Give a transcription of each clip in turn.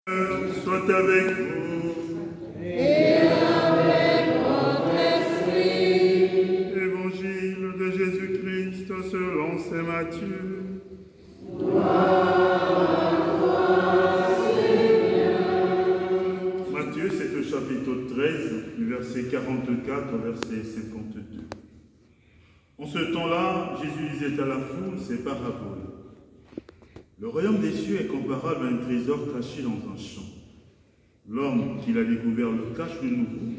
Soit avec vous. Et avec votre esprit. Évangile de Jésus-Christ selon saint Matthieu. Gloire à toi, Seigneur. Matthieu, c'est au chapitre 13, du verset 44 au verset 52. En ce temps-là, Jésus disait à la foule ces paraboles. Le royaume des cieux est comparable à un trésor caché dans un champ. L'homme qui l'a découvert le cache de nouveau.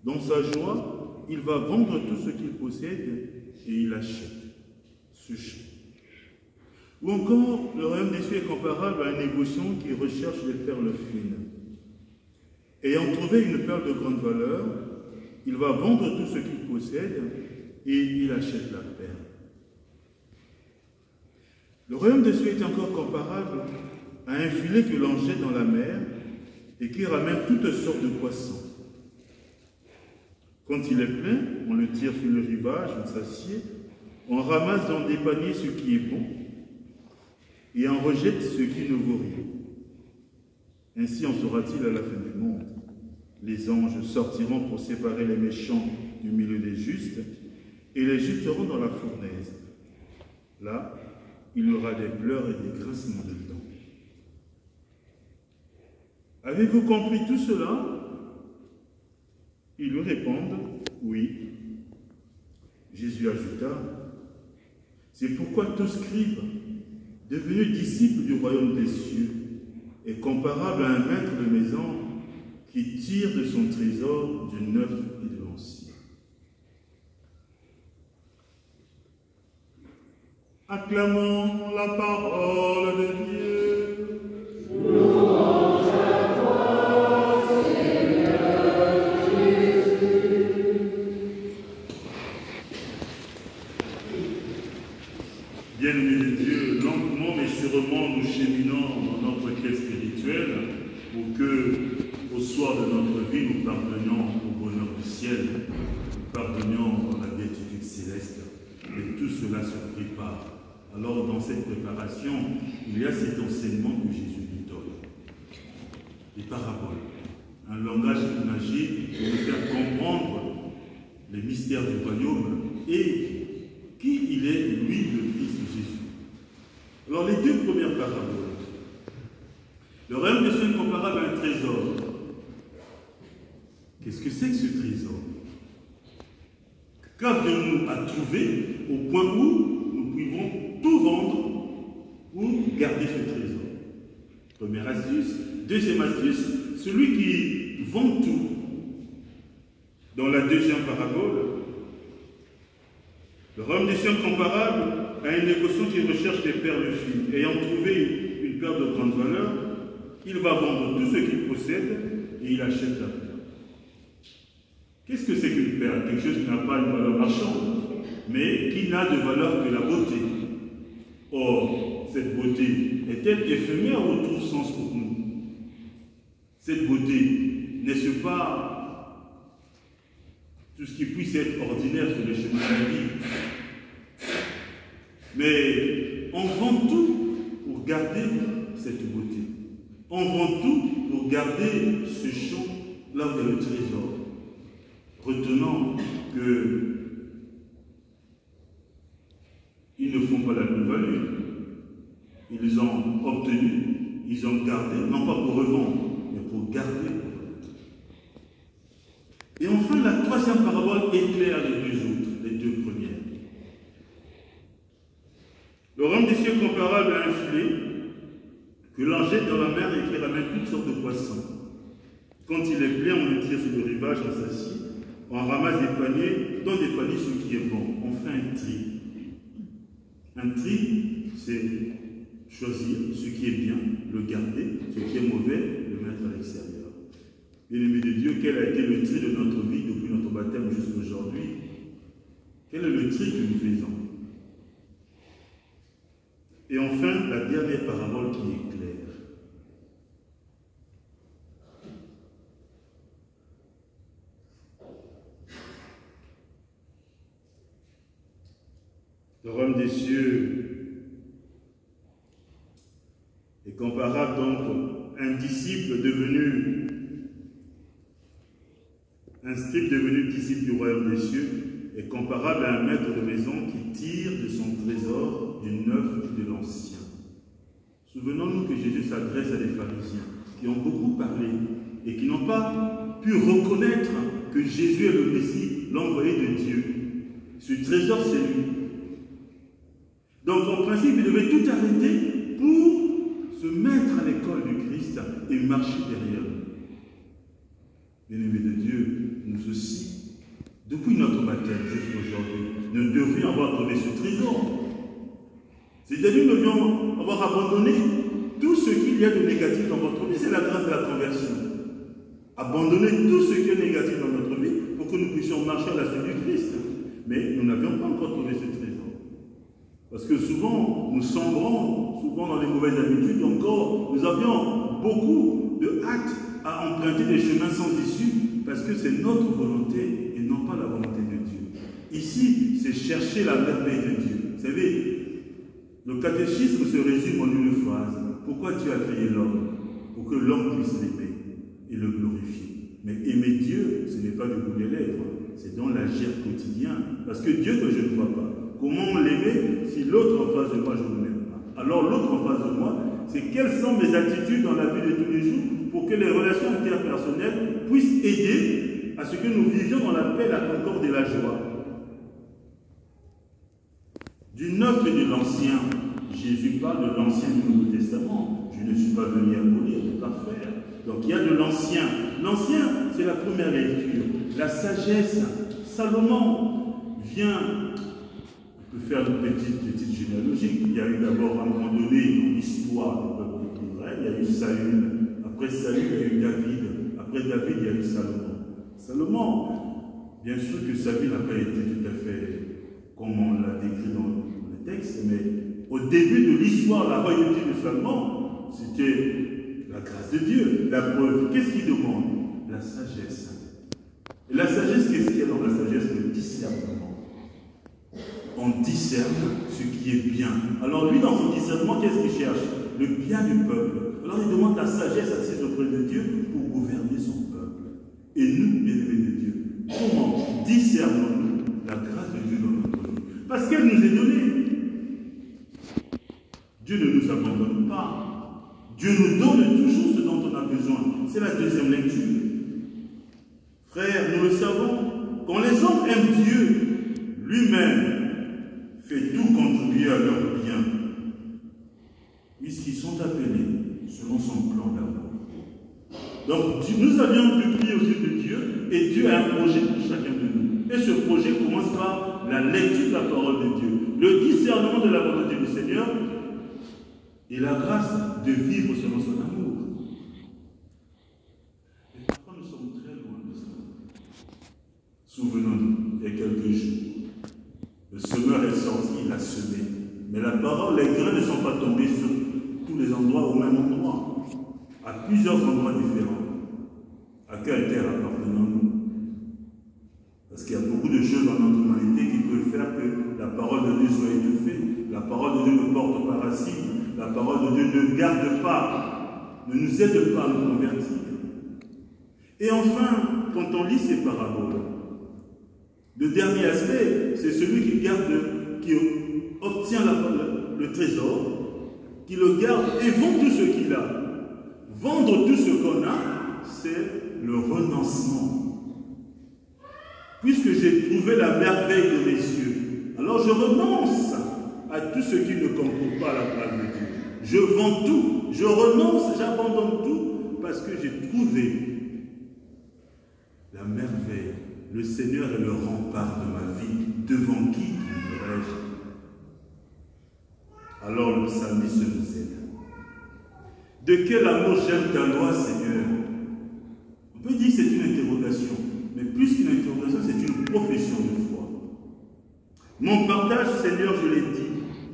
Dans sa joie, il va vendre tout ce qu'il possède et il achète ce champ. Ou encore, le royaume des cieux est comparable à un négociant qui recherche des perles fines. Ayant trouvé une perle de grande valeur, il va vendre tout ce qu'il possède et il achète la perle. Le royaume des cieux est encore comparable à un filet que l'on jette dans la mer et qui ramène toutes sortes de poissons. Quand il est plein, on le tire sur le rivage, on s'assied, on ramasse dans des paniers ce qui est bon et on rejette ce qui ne vaut rien. Ainsi en sera-t-il à la fin du monde. Les anges sortiront pour séparer les méchants du milieu des justes et les jeteront dans la fournaise. Là, il y aura des pleurs et des grincements de dents. Avez-vous compris tout cela? Ils lui répondent, oui. Jésus ajouta, c'est pourquoi tout scribe, devenu disciple du royaume des cieux, est comparable à un maître de maison qui tire de son trésor du neuf et de l'ancien. Acclamons la parole de Dieu. Louange à toi, Seigneur Jésus. Bien-aimés de Dieu, lentement mais sûrement nous cheminons dans notre quête spirituelle pour que, au soir de notre vie, nous parvenions au bonheur du ciel, nous parvenions à la béatitude céleste. Et tout cela se prépare. Alors, dans cette préparation, il y a cet enseignement que Jésus nous donne. Les paraboles, un langage imagé pour nous faire comprendre les mystères du royaume et qui il est, lui, le Christ Jésus. Alors, les deux premières paraboles. Le royaume des cieux est comparable à un trésor. Qu'est-ce que c'est que ce trésor? Qu'avons-nous à trouver au point où nous pouvons tout vendre pour garder ce trésor? Première astuce. Deuxième astuce, celui qui vend tout. Dans la deuxième parabole, le royaume des cieux est comparable à un négociant qui recherche des perles fines. Ayant trouvé une perle de grande valeur, il va vendre tout ce qu'il possède et il achète la perle. Qu'est-ce que c'est qu'une perle? Quelque chose qui n'a pas une valeur marchande, mais qui n'a de valeur que la beauté. Or, cette beauté est-elle éphémère ou trouve sens pour nous? Cette beauté, n'est-ce pas tout ce qui puisse être ordinaire sur le chemin de la vie? Mais on vend tout pour garder cette beauté. On vend tout pour garder ce champ là où il y a le trésor. Retenant que ils ne font pas la plus-value. Ils ont obtenu, ils ont gardé, non pas pour revendre, mais pour garder. Et enfin, la troisième parabole éclaire les deux autres, les deux premières. Le royaume des cieux est comparable à un filet que l'on jette dans la mer et qui ramène toutes sortes de poissons. Quand il est plein, on le tire sur le rivage, on s'assied. On ramasse des paniers, dans des paniers ce qui est bon. On fait un tri. Un tri, c'est choisir ce qui est bien, le garder, ce qui est mauvais, le mettre à l'extérieur. Bien-aimés de Dieu, quel a été le tri de notre vie depuis notre baptême jusqu'à aujourd'hui? Quel est le tri que nous faisons? Et enfin, la dernière parabole qui est claire. Le royaume des cieux est comparable donc à un disciple scribe devenu disciple du royaume des cieux est comparable à un maître de maison qui tire de son trésor du neuf et de l'ancien. Souvenons-nous que Jésus s'adresse à des pharisiens qui ont beaucoup parlé et qui n'ont pas pu reconnaître que Jésus est le Messie, l'envoyé de Dieu. Ce trésor, c'est lui. Donc, en principe, ils devaient tout arrêter pour se mettre à l'école du Christ et marcher derrière lui. Bien-aimés de Dieu, nous aussi, depuis notre baptême jusqu'à aujourd'hui, nous devrions avoir trouvé ce trésor. C'est-à-dire nous devions avoir abandonné tout ce qu'il y a de négatif dans votre vie. C'est la grâce de la conversion. Abandonner tout ce qui est négatif dans notre vie pour que nous puissions marcher à la suite du Christ. Mais nous n'avions pas encore trouvé ce trésor. Parce que souvent, nous sombrons, souvent dans les mauvaises habitudes, encore, nous avions beaucoup de hâte à emprunter des chemins sans issue, parce que c'est notre volonté et non pas la volonté de Dieu. Ici, c'est chercher la merveille de Dieu. Vous savez, le catéchisme se résume en une phrase. Pourquoi Dieu a créé l'homme? Pour que l'homme puisse l'aimer et le glorifier. Mais aimer Dieu, ce n'est pas du bout des lèvres, c'est dans l'agir quotidien. Parce que Dieu que je ne vois pas, comment l'aimer si l'autre en face de moi, je ne l'aime pas? Alors l'autre en face de moi, c'est quelles sont mes attitudes dans la vie de tous les jours pour que les relations interpersonnelles puissent aider à ce que nous vivions dans la paix, la concorde et la joie. Du neuf et de l'ancien, Jésus parle de l'ancien et du Nouveau Testament. Je ne suis pas venu abolir, mais pas faire. Donc il y a de l'ancien. L'ancien, c'est la première lecture. La sagesse. Salomon vient, on peut faire une petite généalogie. Il y a eu d'abord, à un moment donné, dans l'histoire du peuple d'Israël, il y a eu Saül. Après Saül, il y a eu David. Après David, il y a eu Salomon. Salomon, bien sûr que sa vie n'a pas été tout à fait comme on l'a décrit dans le texte, mais au début de l'histoire, la royauté de Salomon, c'était la grâce de Dieu. La preuve, qu'est-ce qu'il demande? La sagesse. Et la sagesse, qu'est-ce qu'il y a dans la sagesse? Le discernement. On discerne ce qui est bien. Alors lui, dans son discernement, qu'est-ce qu'il cherche? Le bien du peuple. Alors il demande la sagesse assise auprès de Dieu pour gouverner son peuple. Et nous, bien-aimés de Dieu, comment discernons-nous la grâce de Dieu dans notre vie? Parce qu'elle nous est donnée. Dieu ne nous abandonne pas. Dieu nous donne toujours ce dont on a besoin. C'est la deuxième lecture. Frères, nous le savons, quand les hommes aiment Dieu, lui-même fait tout contribuer à leur bien, puisqu'ils sont appelés selon son plan d'amour. Donc, nous avions pu prier aux yeux de Dieu, et Dieu a un projet pour chacun de nous. Et ce projet commence par la lecture de la parole de Dieu, le discernement de la volonté du Seigneur, et la grâce de vivre selon son amour. Et parfois, nous sommes très loin de ça. Souvenons-nous, il y a quelques jours, le semeur est sorti, il a semé. Mais la parole, les grains ne sont pas tombés sur tous les endroits au même endroit, à plusieurs endroits différents. À quelle terre appartenons-nous? Parce qu'il y a beaucoup de choses dans notre humanité qui peuvent faire que la parole de Dieu soit étouffée. La parole de Dieu ne porte pas racine. La parole de Dieu ne garde pas, ne nous aide pas à nous convertir. Et enfin, quand on lit ces paraboles, le dernier aspect, c'est celui qui garde, qui obtient le trésor, qui le garde et vend tout ce qu'il a. Vendre tout ce qu'on a, c'est le renoncement. Puisque j'ai trouvé la merveille de mes yeux, alors je renonce à tout ce qui ne concourt pas à la grâce de Dieu. Je vends tout, je renonce, j'abandonne tout, parce que j'ai trouvé la merveille. Le Seigneur est le rempart de ma vie. Devant qui vivrai-je? Alors le psalmiste nous aide. De quel amour j'aime ta loi, Seigneur? On peut dire que c'est une interrogation, mais plus qu'une interrogation, c'est une profession de foi. Mon partage, Seigneur, je l'ai dit,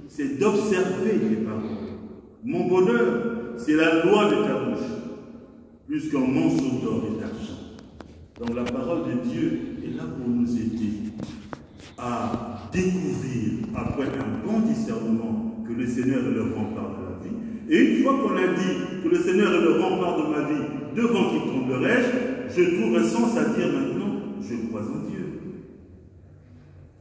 c'est d'observer tes paroles. Mon bonheur, c'est la loi de ta bouche, plus qu'un monceau d'or et d'argent. Donc la parole de Dieu est là pour nous aider à découvrir, après un bon discernement, que le Seigneur est le rempart de la vie, Et une fois qu'on a dit que le Seigneur est le rempart de ma vie, devant qui tremblerai-je, je trouve un sens à dire maintenant, je crois en Dieu.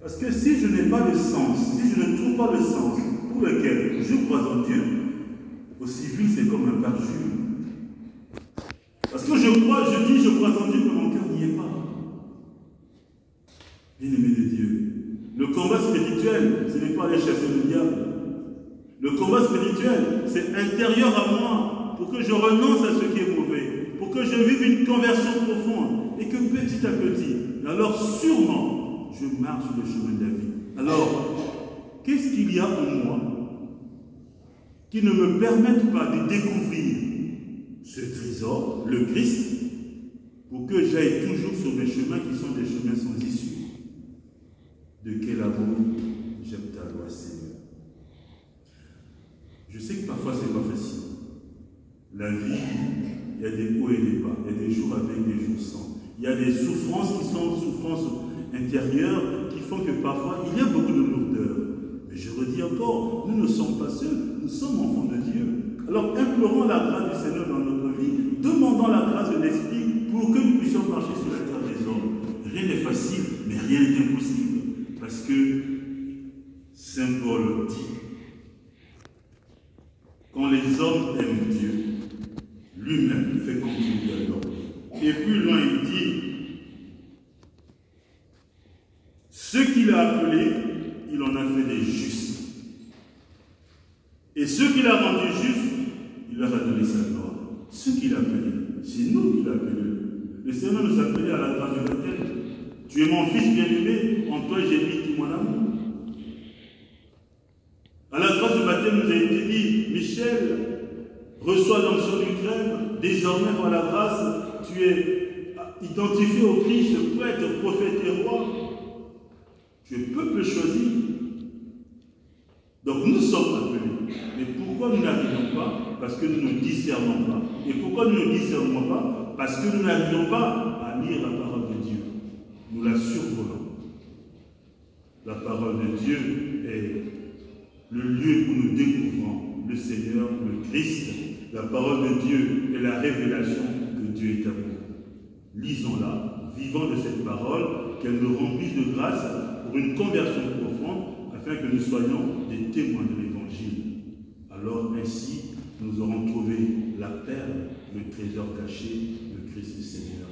Parce que si je n'ai pas le sens, si je ne trouve pas le sens pour lequel je crois en Dieu, au civil c'est comme un parjure. Parce que je dis je crois en Dieu, mais mon cœur n'y est pas. Bien-aimé de Dieu, le combat spirituel, ce n'est pas aller chasser le diable. Le combat spirituel, c'est intérieur à moi, pour que je renonce à ce qui est mauvais, pour que je vive une conversion profonde, et que petit à petit, alors sûrement, je marche sur le chemin de la vie. Alors, qu'est-ce qu'il y a en moi qui ne me permette pas de découvrir ce trésor, le Christ, pour que j'aille toujours sur mes chemins qui sont des chemins sans issue? De quel amour j'aime ta loi, Seigneur. Je sais que parfois c'est pas facile. La vie, il y a des hauts et des bas, il y a des jours avec, des jours sans. Il y a des souffrances qui sont souffrances intérieures qui font que parfois il y a beaucoup de lourdeur. Mais je redis encore, nous ne sommes pas seuls, nous sommes enfants de Dieu. Alors implorons la grâce du Seigneur dans notre vie, demandons la grâce de l'Esprit pour que nous puissions marcher sur la terre des hommes. Rien n'est facile, mais rien n'est impossible. Parce que Saint Paul dit, quand les hommes aiment Dieu, lui-même fait contribuer à l'homme. Et plus loin il dit, ceux qu'il a appelés, il en a fait des justes. Et ceux qu'il a rendus justes, il leur a donné sa gloire. Ceux qu'il a appelés, c'est nous qu'il a appelés. Le Seigneur nous a appelés à la grâce de l'Éternel. Tu es mon fils bien-aimé, en toi j'ai mis tout mon amour. À la grâce du baptême, nous a été dit, Michel, reçois l'onction du crème, désormais par la grâce, tu es identifié au Christ, prêtre, prophète et roi. Tu es peuple choisi. Donc nous sommes appelés. Mais pourquoi nous n'arrivons pas? Parce que nous ne discernons pas. Et pourquoi nous ne discernons pas? Parce que nous n'arrivons pas à lire la parole de Dieu. Nous la survolons. La parole de Dieu est le lieu où nous découvrons le Seigneur, le Christ. La parole de Dieu est la révélation que Dieu est amour. Lisons-la, vivons de cette parole, qu'elle nous remplisse de grâce pour une conversion profonde, afin que nous soyons des témoins de l'Évangile. Alors ainsi, nous aurons trouvé la perle, le trésor caché, le Christ le Seigneur.